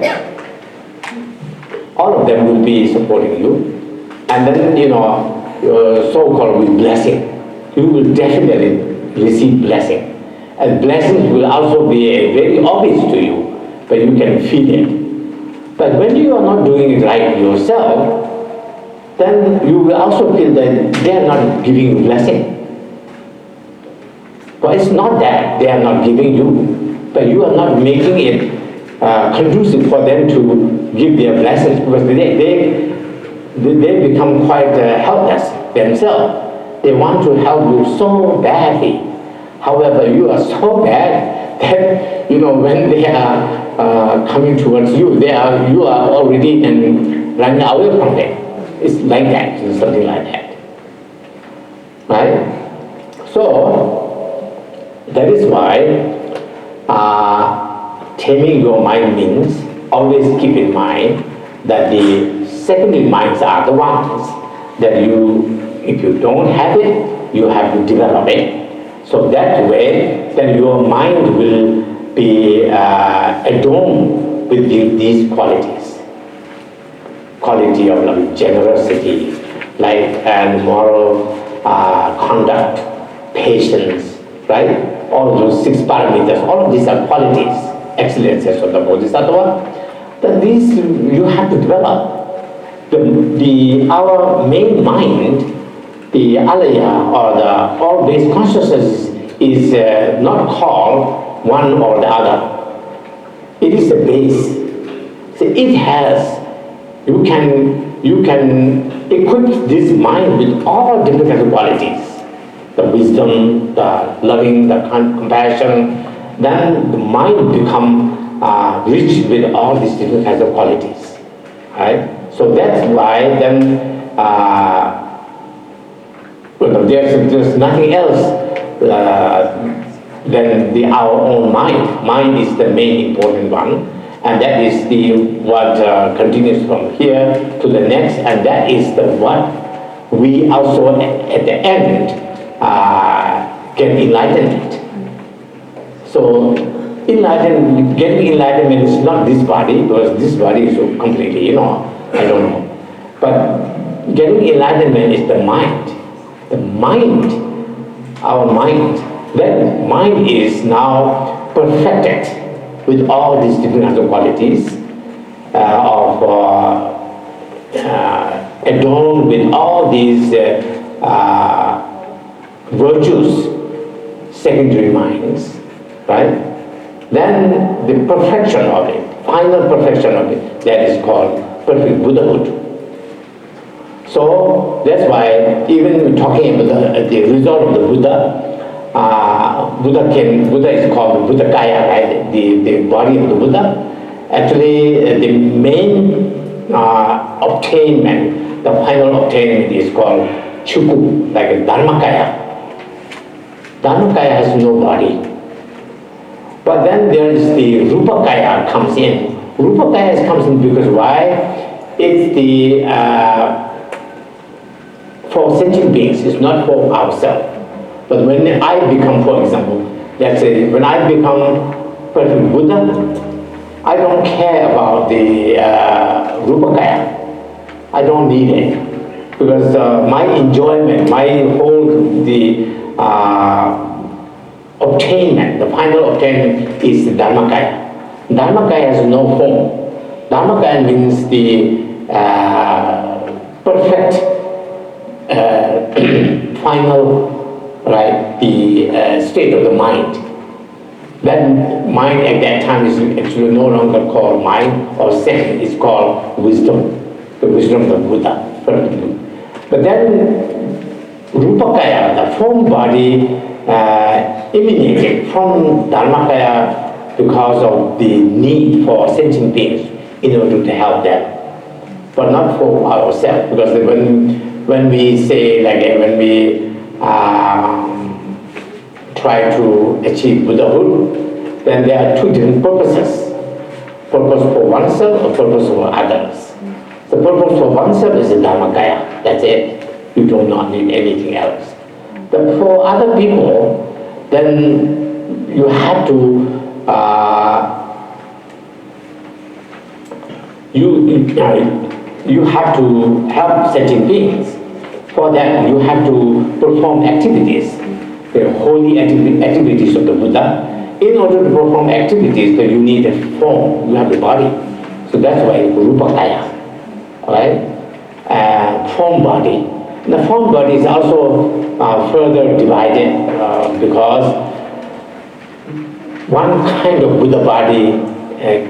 then all of them will be supporting you. And then, your so-called with blessing, you will definitely receive blessing. And blessings will also be very obvious to you, but you can feel it. But when you are not doing it right yourself, then you will also feel that they are not giving you blessing. But it's not that they are not giving you, but you are not making it conducive for them to give their blessings, because they become quite helpless themselves. They want to help you so badly. However, you are so bad that when they are coming towards you, you are already running away from them. It's like that, it's something like that, right? So that is why taming your mind means always keep in mind that the secondary minds are the ones that if you don't have it, you have to develop it. So that way, then your mind will be adorned with these qualities. Quality of generosity, and moral conduct, patience, right? All those 6 parameters, all of these are qualities, excellences of the Bodhisattva. Then these you have to develop. Our main mind, the alaya or the all-based consciousness is not called one or the other. It is the base. So it has. You can equip this mind with all different kinds of qualities. The wisdom, the loving, the compassion. Then the mind become rich with all these different kinds of qualities. Right? So that's why then there's nothing else than our own mind. Mind is the main important one. And that is what continues from here to the next, and that is what we also at the end get enlightenment. So getting enlightenment is not this body, because this body is so completely, I don't know. But getting enlightenment is the mind. The mind, our mind, that mind is now perfected with all these different kinds of qualities, adorned with all these virtues, secondary minds, right? Then the perfection of it, final perfection of it, that is called perfect Buddhahood. So that's why even talking about the result of the Buddha, Buddha is called Buddha Kaya, right? The body of the Buddha. Actually, the main obtainment, the final obtainment is called Chuku, like a Dharmakaya. Dharmakaya has no body. But then there is the Rupakaya comes in. Rupakaya comes in because why? It's for sentient beings, it's not for ourselves. But when I become, for example, let's say, when I become perfect Buddha, I don't care about the Rupakaya. I don't need it. Because my enjoyment, my whole, obtainment, the final obtainment is the Dharmakaya. Dharmakaya has no form. Dharmakaya means the perfect final, right, the state of the mind. That mind at that time is actually no longer called mind or sense, it's called wisdom, the wisdom of the Buddha. But then Rupakaya, the form body, emanated from Dharmakaya because of the need for sentient beings in order to help them, but not for ourselves. Because when we say, like when we try to achieve Buddhahood, then there are 2 different purposes. Purpose for oneself or purpose for others. The purpose for oneself is the Dharmakaya, that's it. You do not need anything else. But for other people, then you have to you have to help sentient beings. For that, you have to perform activities, the holy activities of the Buddha. In order to perform activities, you need a form, you have a body. So that's why Rupa Kaya, right? Form body. The form body is also further divided because one kind of Buddha body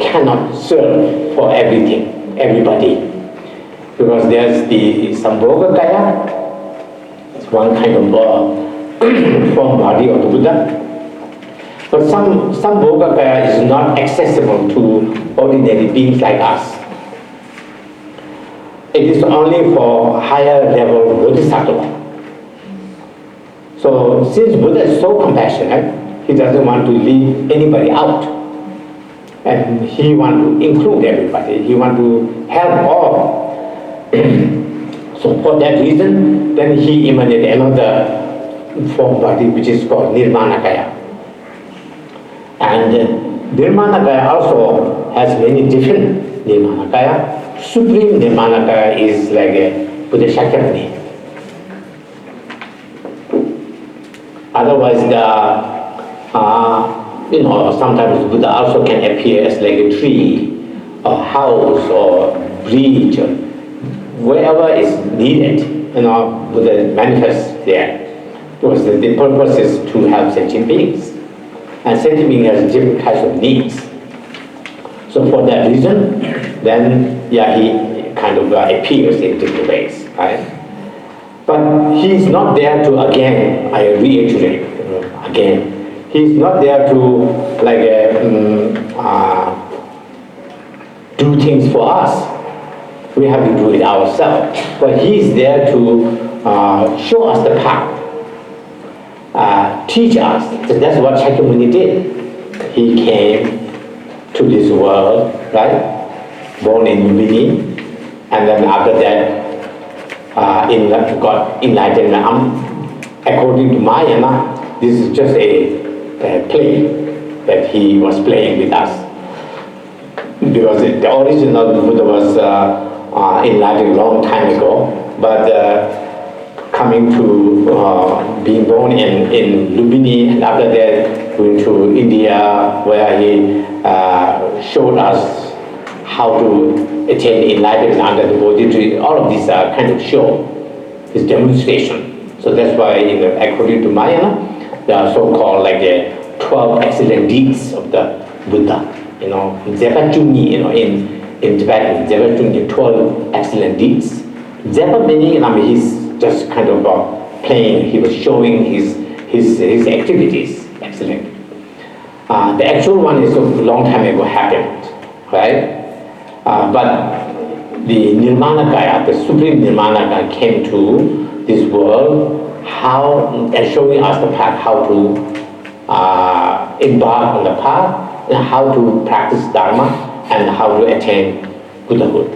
cannot serve for everything, everybody. Because there's the Sambhoga Kaya, it's one kind of form body of the Buddha. But some Bhoga Kaya is not accessible to ordinary beings like us. It is only for higher level Bodhisattva. So since Buddha is so compassionate, he doesn't want to leave anybody out. And he wants to include everybody. He wants to help all. So for that reason, then he emanated another form body which is called Nirvana Kaya. And Nirvana Kaya also has many different Nirvana Kaya. Supreme Nirvana Kaya is like a Buddha Shakyamuni. Otherwise, sometimes Buddha also can appear as like a tree, or house, or bridge, or wherever is needed. Buddha manifests there. Because the purpose is to help sentient beings. And sentient being has different types of needs. So for that reason, then he kind of appears in different ways, right? But he is not there to, again, I reiterate, again, he is not there to do things for us. We have to do it ourselves. But he is there to show us the path. Teach us. That's what Shakyamuni did. He came to this world, right? Born in Lumbini, and then after that, got enlightenment. According to Mahayana, this is just a play that he was playing with us. Because the original Buddha was enlightened a long time ago, but coming to being born in Lumbini, and after that going to India, where he showed us how to attain enlightenment under the Bodhi tree. All of these are kind of show, his demonstration. So that's why, according to Mahayana, they are so-called like the 12 excellent deeds of the Buddha. Zepachungi, in Tibetan, Zepachungi, 12 excellent deeds. Zepa meaning, he's just kind of playing, he was showing his activities, excellent. The actual one is a long time ago happened, right? But the Nirvana Kaya, the Supreme Nirvana Kaya came to this world and showing us the path, how to embark on the path, and how to practice Dharma, and how to attain Buddhahood.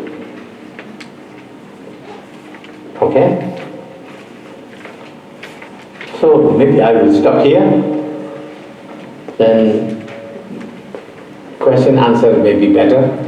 Okay? So maybe I will stop here. Then question answer may be better.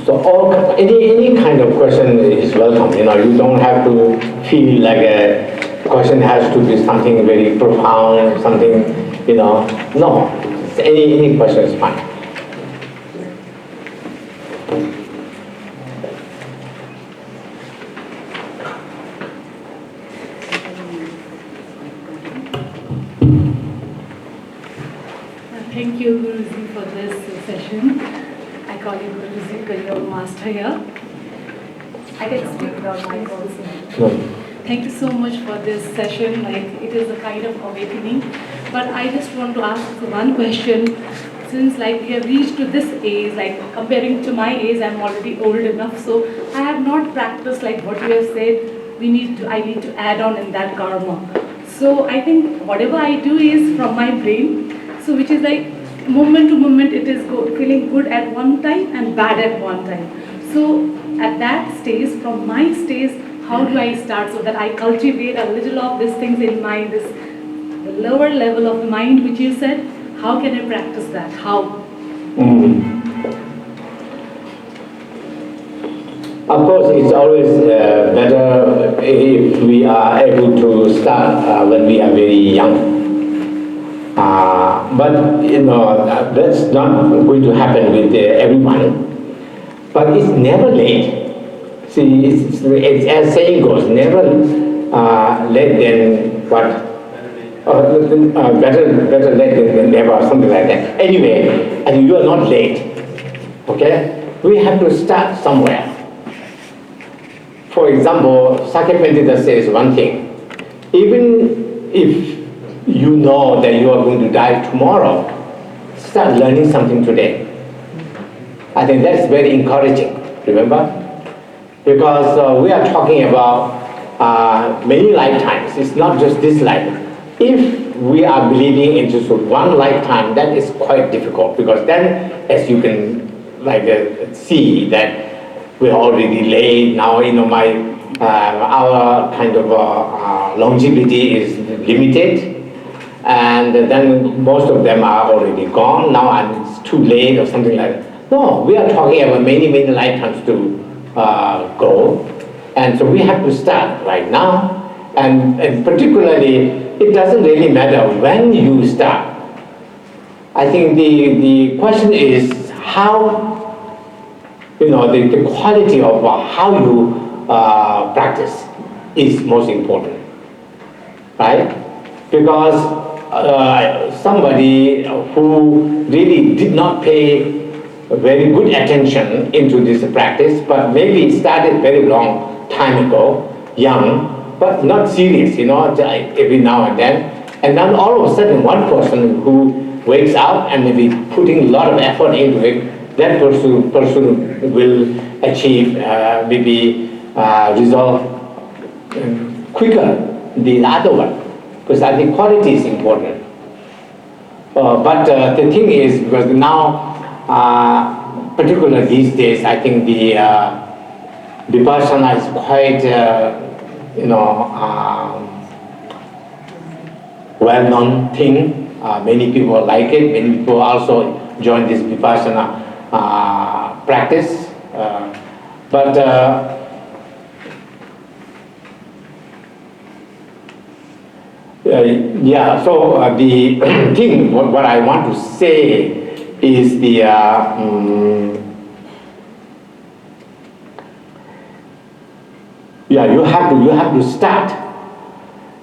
So any kind of question is welcome. You don't have to feel like a question has to be something very profound, something, No, any question is fine. Thank you, Guruji, for this session. I call you Guruji because you're master here. I can speak without mic also. Thank you so much for this session. It is a kind of awakening. But I just want to ask one question. since like we have reached to this age, like comparing to my age, I'm already old enough, so I have not practiced like what you have said. I need to add on in that karma. So I think whatever I do is from my brain, so which is like moment to moment it is feeling good at one time and bad at one time. So at that stage, from my stage, how do I start so that I cultivate a little of these things in my the lower level of the mind which you said? How can I practice that? How? Of course, it's always better if we are able to start when we are very young. But that's not going to happen with everyone. But it's never late. See, it's as saying goes, never late than what. Better late than never, something like that. Anyway, I think you are not late. Okay, we have to start somewhere. For example, Sakya Pandita says one thing: even if you know that you are going to die tomorrow, start learning something today. I think that's very encouraging, remember? Because we are talking about many lifetimes, it's not just this life. If we are believing into one lifetime, that is quite difficult, because then, as you can see, that we're already late now. Our kind of longevity is limited, and then most of them are already gone now, and it's too late or something like that. No, we are talking about many lifetimes to go, and so we have to start right now, and particularly it doesn't really matter when you start. I think the question is how, the quality of how you practice is most important, right? Because somebody who really did not pay very good attention into this practice, but maybe started very long time ago, young, but not serious, every now and then all of a sudden one person who wakes up and maybe putting a lot of effort into it, that person will achieve result quicker than the other one, because I think quality is important. But the thing is, because now, particularly these days, I think the Vipassana is quite well-known thing. Many people like it. Many people also join this Vipassana practice. But so the thing, what I want to say is you have to start,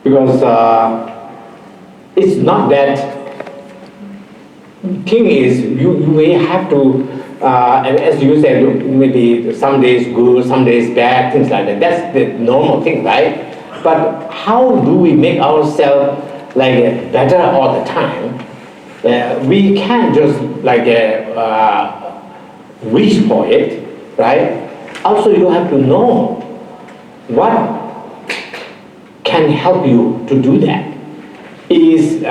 because it's not that thing is you may have to as you said, maybe some days good, some days bad, things like that. That's the normal thing, right? But how do we make ourselves better all the time? We can't just wish for it, right? Also, you have to know what can help you to do that. This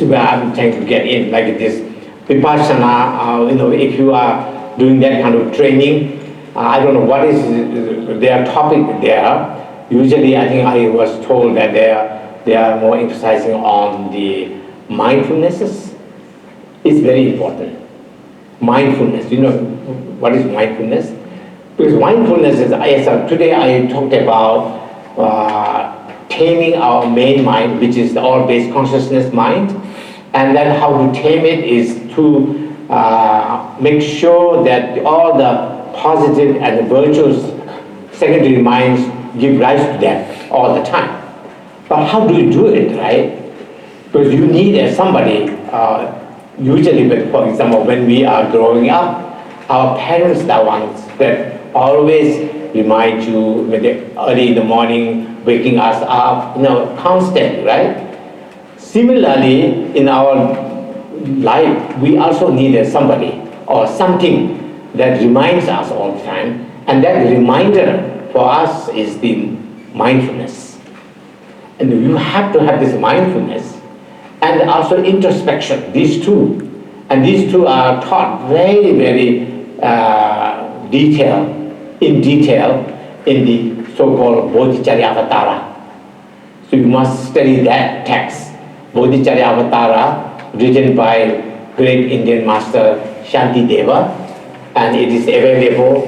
is where I'm trying to get in, like this Vipassana, if you are doing that kind of training, I don't know what is their topic there. Usually, I think I was told that they are more emphasizing on the mindfulnesses. It's very important. Mindfulness, what is mindfulness? Because mindfulness is, today I talked about taming our main mind, which is the all-based consciousness mind. And then how to tame it is to make sure that all the positive and the virtuous secondary minds give rise to that all the time. But how do you do it, right? Because you need somebody, usually, for example, when we are growing up, our parents are ones that always remind you maybe early in the morning, waking us up, constantly, right? Similarly, in our life, we also need somebody or something that reminds us all the time. And that reminder for us is the mindfulness. And you have to have this mindfulness and also introspection, these two. And these two are taught very, very in detail in the so-called Bodhicharya Avatara. So you must study that text, Bodhicharya Avatara, written by great Indian master Shanti Deva, and it is available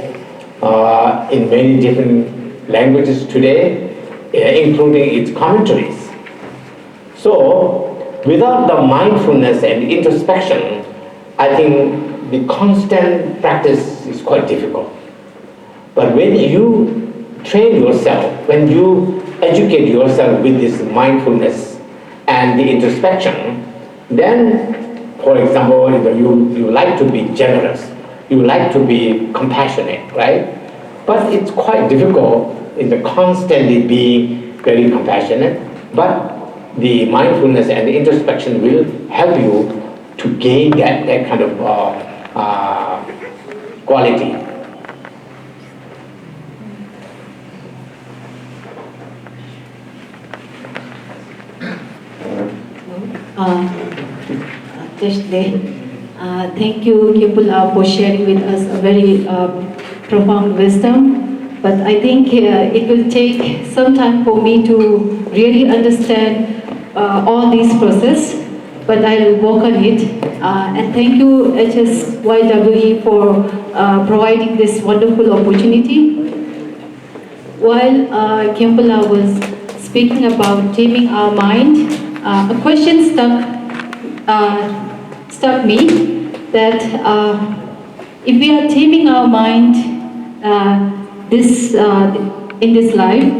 in many different languages today, including its commentaries. So without the mindfulness and introspection, I think the constant practice is quite difficult. But when you train yourself, when you educate yourself with this mindfulness and the introspection, then, for example, you like to be generous, you like to be compassionate, right? But it's quite difficult in the constantly being very compassionate, but the mindfulness and the introspection will help you to gain that kind of quality. Thank you, Kepula, for sharing with us a very profound wisdom. But I think it will take some time for me to really understand all these processes. But I'll work on it. And thank you, HSYWE, for providing this wonderful opportunity. While Kempala was speaking about taming our mind, a question struck me that if we are taming our mind in this life,